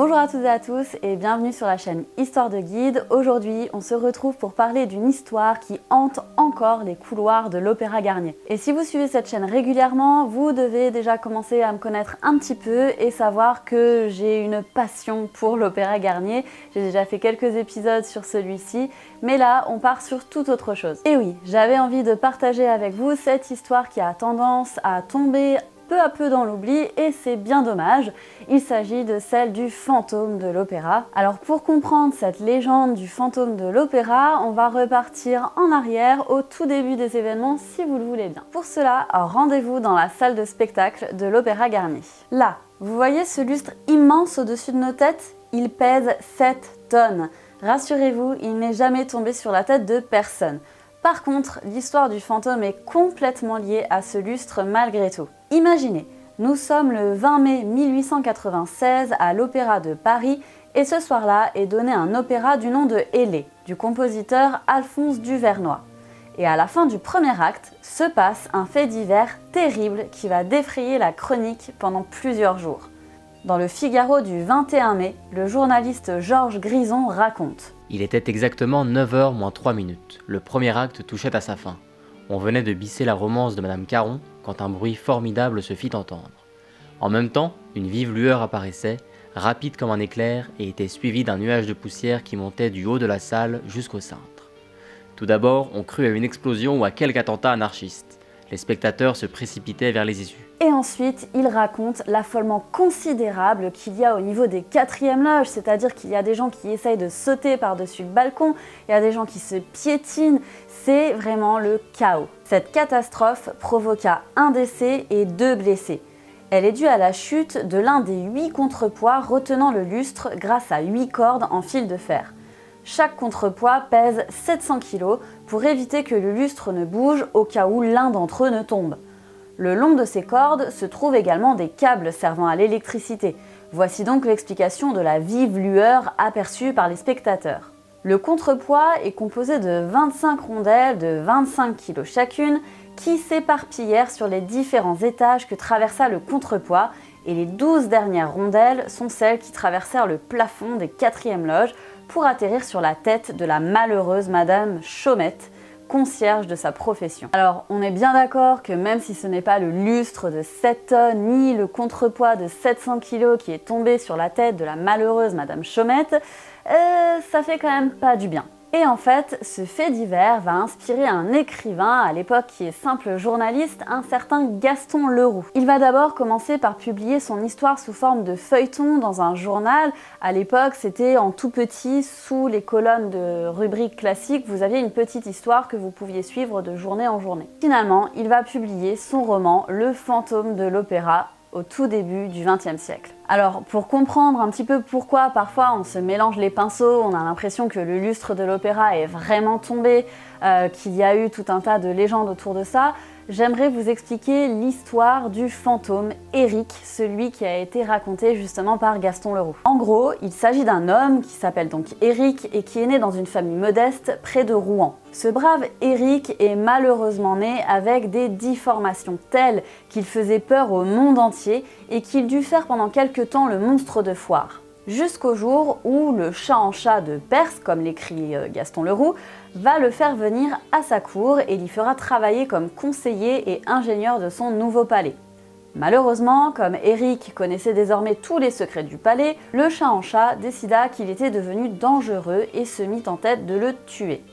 Bonjour à toutes et à tous et bienvenue sur la chaîne Histoire de Guide. Aujourd'hui, on se retrouve pour parler d'une histoire qui hante encore les couloirs de l'Opéra Garnier. Et si vous suivez cette chaîne régulièrement, vous devez déjà commencer à me connaître un petit peu et savoir que j'ai une passion pour l'Opéra Garnier. J'ai déjà fait quelques épisodes sur celui-ci, mais là, on part sur toute autre chose. Et oui, j'avais envie de partager avec vous cette histoire qui a tendance à tomber peu à peu dans l'oubli et c'est bien dommage. Il s'agit de celle du fantôme de l'opéra. Alors pour comprendre cette légende du fantôme de l'opéra, on va repartir en arrière au tout début des événements si vous le voulez bien. Pour cela, rendez-vous dans la salle de spectacle de l'Opéra Garnier. Là, vous voyez ce lustre immense au-dessus de nos têtes? Il pèse 7 tonnes. Rassurez-vous, il n'est jamais tombé sur la tête de personne. Par contre, l'histoire du fantôme est complètement liée à ce lustre malgré tout. Imaginez, nous sommes le 20 mai 1896 à l'Opéra de Paris et ce soir-là est donné un opéra du nom de Hélé, du compositeur Alphonse Duvernoy. Et à la fin du premier acte, se passe un fait divers terrible qui va défrayer la chronique pendant plusieurs jours. Dans le Figaro du 21 mai, le journaliste Georges Grison raconte: Il était exactement 9h moins 3 minutes. Le premier acte touchait à sa fin. On venait de bisser la romance de Madame Caron quand un bruit formidable se fit entendre. En même temps, une vive lueur apparaissait, rapide comme un éclair, et était suivie d'un nuage de poussière qui montait du haut de la salle jusqu'au cintre. Tout d'abord, on crut à une explosion ou à quelque attentat anarchiste. Les spectateurs se précipitaient vers les issues. Et ensuite, il raconte l'affolement considérable qu'il y a au niveau des 4e loges, c'est-à-dire qu'il y a des gens qui essayent de sauter par-dessus le balcon, il y a des gens qui se piétinent, c'est vraiment le chaos. Cette catastrophe provoqua un décès et 2 blessés. Elle est due à la chute de l'un des 8 contrepoids retenant le lustre grâce à 8 cordes en fil de fer. Chaque contrepoids pèse 700 kg pour éviter que le lustre ne bouge au cas où l'un d'entre eux ne tombe. Le long de ces cordes se trouvent également des câbles servant à l'électricité. Voici donc l'explication de la vive lueur aperçue par les spectateurs. Le contrepoids est composé de 25 rondelles de 25 kg chacune qui s'éparpillèrent sur les différents étages que traversa le contrepoids et les 12 dernières rondelles sont celles qui traversèrent le plafond des 4e loges pour atterrir sur la tête de la malheureuse Madame Chaumette, concierge de sa profession. Alors, on est bien d'accord que même si ce n'est pas le lustre de 7 tonnes ni le contrepoids de 700 kg qui est tombé sur la tête de la malheureuse Madame Chaumette, ça fait quand même pas du bien. Et en fait, ce fait divers va inspirer un écrivain à l'époque qui est simple journaliste, un certain Gaston Leroux. Il va d'abord commencer par publier son histoire sous forme de feuilleton dans un journal. À l'époque, c'était en tout petit, sous les colonnes de rubriques classiques, vous aviez une petite histoire que vous pouviez suivre de journée en journée. Finalement, il va publier son roman Le fantôme de l'opéra au tout début du XXe siècle. Alors, pour comprendre un petit peu pourquoi parfois on se mélange les pinceaux, on a l'impression que le lustre de l'opéra est vraiment tombé, qu'il y a eu tout un tas de légendes autour de ça, j'aimerais vous expliquer l'histoire du fantôme Éric, celui qui a été raconté justement par Gaston Leroux. En gros, il s'agit d'un homme qui s'appelle donc Éric et qui est né dans une famille modeste près de Rouen. Ce brave Éric est malheureusement né avec des déformations telles qu'il faisait peur au monde entier et qu'il dut faire pendant quelque temps le monstre de foire. Jusqu'au jour où le chat en chat de Perse, comme l'écrit Gaston Leroux, va le faire venir à sa cour et l'y fera travailler comme conseiller et ingénieur de son nouveau palais. Malheureusement, comme Éric connaissait désormais tous les secrets du palais, le chat en chat décida qu'il était devenu dangereux et se mit en tête de le tuer.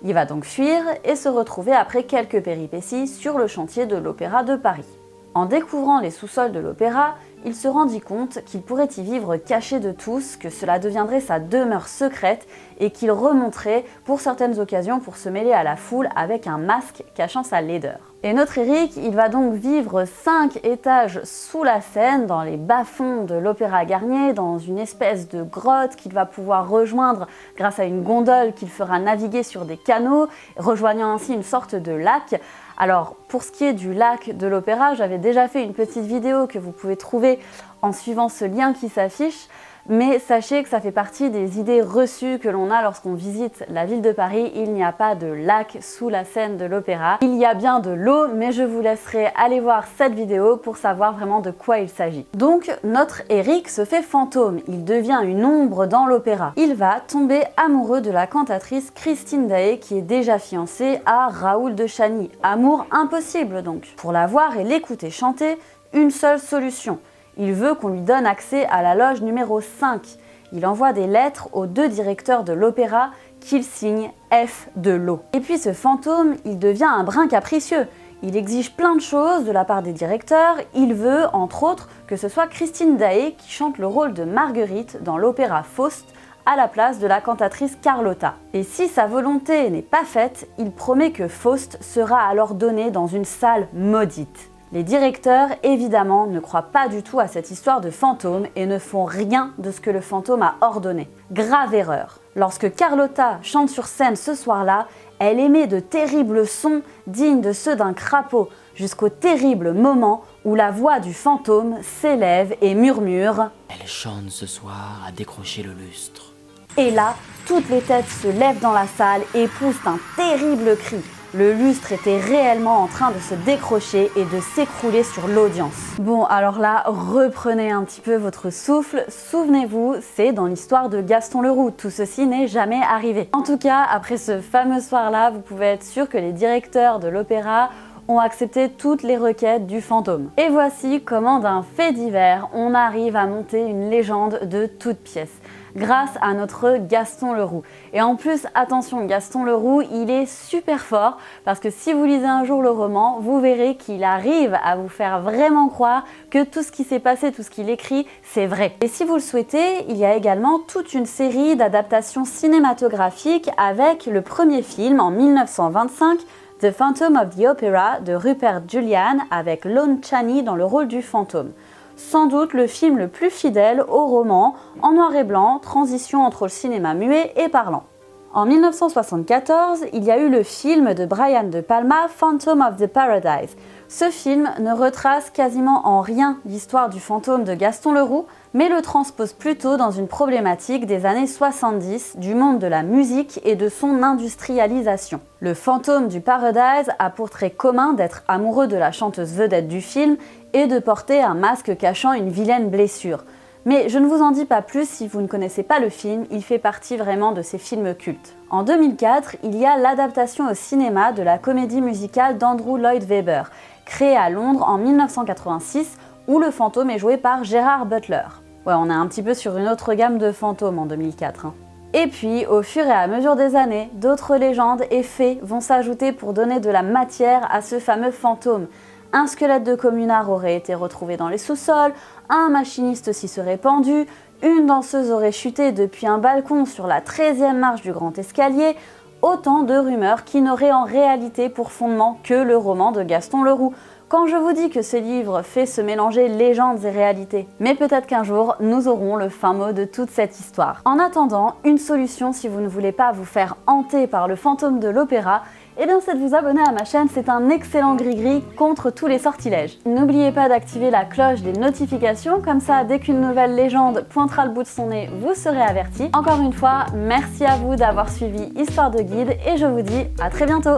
Il va donc fuir et se retrouver après quelques péripéties sur le chantier de l'Opéra de Paris. En découvrant les sous-sols de l'opéra, il se rendit compte qu'il pourrait y vivre caché de tous, que cela deviendrait sa demeure secrète et qu'il remonterait pour certaines occasions pour se mêler à la foule avec un masque cachant sa laideur. Et notre Éric, il va donc vivre 5 étages sous la Seine, dans les bas-fonds de l'Opéra Garnier, dans une espèce de grotte qu'il va pouvoir rejoindre grâce à une gondole qu'il fera naviguer sur des canaux, rejoignant ainsi une sorte de lac. Alors, pour ce qui est du lac de l'Opéra, j'avais déjà fait une petite vidéo que vous pouvez trouver en suivant ce lien qui s'affiche. mais sachez que ça fait partie des idées reçues que l'on a lorsqu'on visite la ville de Paris. Il n'y a pas de lac sous la scène de l'opéra. Il y a bien de l'eau, mais je vous laisserai aller voir cette vidéo pour savoir vraiment de quoi il s'agit. Donc, notre Eric se fait fantôme. Il devient une ombre dans l'opéra. Il va tomber amoureux de la cantatrice Christine Daae, qui est déjà fiancée à Raoul de Chagny. Amour impossible donc. Pour la voir et l'écouter chanter, une seule solution. Il veut qu'on lui donne accès à la loge numéro 5. Il envoie des lettres aux 2 directeurs de l'opéra qu'il signe F de l'eau. Et puis ce fantôme, il devient un brin capricieux. Il exige plein de choses de la part des directeurs. Il veut, entre autres, que ce soit Christine Daae qui chante le rôle de Marguerite dans l'opéra Faust à la place de la cantatrice Carlotta. Et si sa volonté n'est pas faite, il promet que Faust sera alors donné dans une salle maudite. Les directeurs, évidemment, ne croient pas du tout à cette histoire de fantôme et ne font rien de ce que le fantôme a ordonné. Grave erreur. Lorsque Carlotta chante sur scène ce soir-là, elle émet de terribles sons dignes de ceux d'un crapaud, jusqu'au terrible moment où la voix du fantôme s'élève et murmure « Elle chante ce soir à décrocher le lustre ». Et là, toutes les têtes se lèvent dans la salle et poussent un terrible cri. Le lustre était réellement en train de se décrocher et de s'écrouler sur l'audience. Bon, alors là, reprenez un petit peu votre souffle. Souvenez-vous, c'est dans l'histoire de Gaston Leroux. Tout ceci n'est jamais arrivé. En tout cas, après ce fameux soir-là, vous pouvez être sûr que les directeurs de l'opéra ont accepté toutes les requêtes du fantôme. Et voici comment d'un fait divers, on arrive à monter une légende de toutes pièces, grâce à notre Gaston Leroux. Et en plus, attention, Gaston Leroux, il est super fort, parce que si vous lisez un jour le roman, vous verrez qu'il arrive à vous faire vraiment croire que tout ce qui s'est passé, tout ce qu'il écrit, c'est vrai. Et si vous le souhaitez, il y a également toute une série d'adaptations cinématographiques avec le premier film en 1925, The Phantom of the Opera de Rupert Julian avec Lon Chaney dans le rôle du fantôme. Sans doute le film le plus fidèle au roman, en noir et blanc, transition entre le cinéma muet et parlant. En 1974, il y a eu le film de Brian De Palma, Phantom of the Paradise. Ce film ne retrace quasiment en rien l'histoire du fantôme de Gaston Leroux, mais le transpose plutôt dans une problématique des années 70 du monde de la musique et de son industrialisation. Le fantôme du Paradise a pour trait commun d'être amoureux de la chanteuse vedette du film et de porter un masque cachant une vilaine blessure. Mais je ne vous en dis pas plus si vous ne connaissez pas le film, il fait partie vraiment de ces films cultes. En 2004, il y a l'adaptation au cinéma de la comédie musicale d'Andrew Lloyd Webber, créée à Londres en 1986, où le fantôme est joué par Gerard Butler. Ouais, on est un petit peu sur une autre gamme de fantômes en 2004. Et puis, au fur et à mesure des années, d'autres légendes et faits vont s'ajouter pour donner de la matière à ce fameux fantôme. Un squelette de communard aurait été retrouvé dans les sous-sols, un machiniste s'y serait pendu, une danseuse aurait chuté depuis un balcon sur la 13e marche du grand escalier, autant de rumeurs qui n'auraient en réalité pour fondement que le roman de Gaston Leroux. Quand je vous dis que ce livre fait se mélanger légendes et réalités. Mais peut-être qu'un jour, nous aurons le fin mot de toute cette histoire. En attendant, une solution si vous ne voulez pas vous faire hanter par le fantôme de l'opéra, eh bien c'est de vous abonner à ma chaîne, c'est un excellent gris-gris contre tous les sortilèges. N'oubliez pas d'activer la cloche des notifications, comme ça dès qu'une nouvelle légende pointera le bout de son nez, vous serez avertis. Encore une fois, merci à vous d'avoir suivi Histoire de Guide et je vous dis à très bientôt.